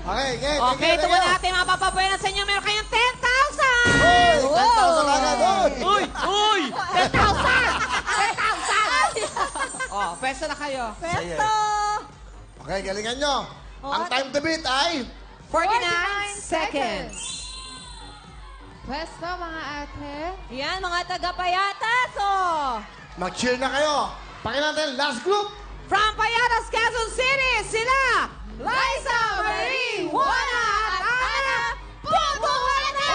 Okay, Okay, ito muna natin mapapabuenan sa inyo. Meron kayong 10,000! Uy! 10,000 agad, Uy! Uy! 10,000! 10,000! Oh, pwesto na kayo. Pwesto! Okay, galingan nyo. Ang time to beat ay... 49 seconds. Pwesto, mga ate. Yan, mga taga-payatas, oh! Mag-chill na kayo. Pakinggan natin, last group. From Payatas, Quezon City, sila, Liza, Marie, Juana, at Ana, Pupuana!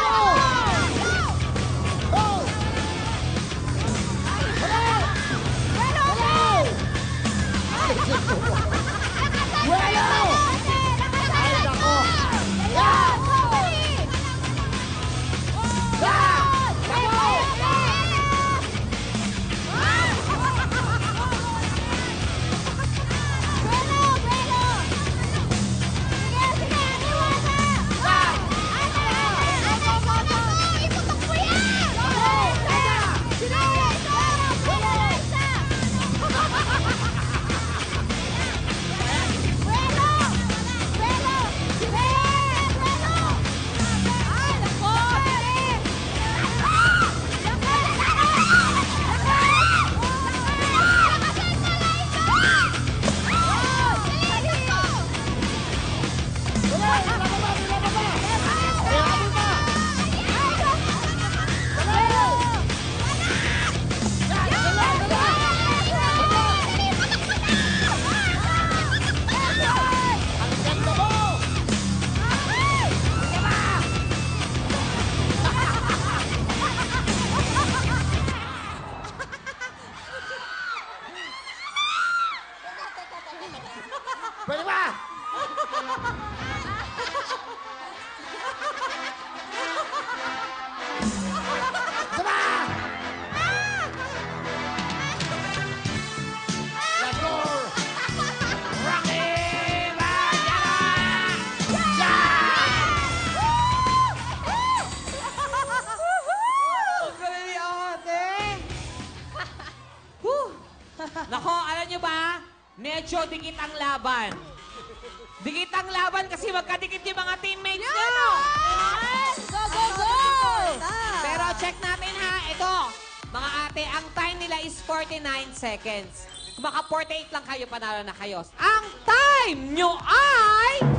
Pwede ba? Sama! Let's go! Rocky Ang galing ni ate! Nako, alam nyo ba? Medyo dikit ang laban. Dikit ang laban kasi magkadikit yung mga teammates nyo. Go, go, go! Pero check natin ha, ito. Mga ate, ang time nila is 49 seconds. Kung maka 48 lang kayo, panalo na kayo. Ang time nyo ay...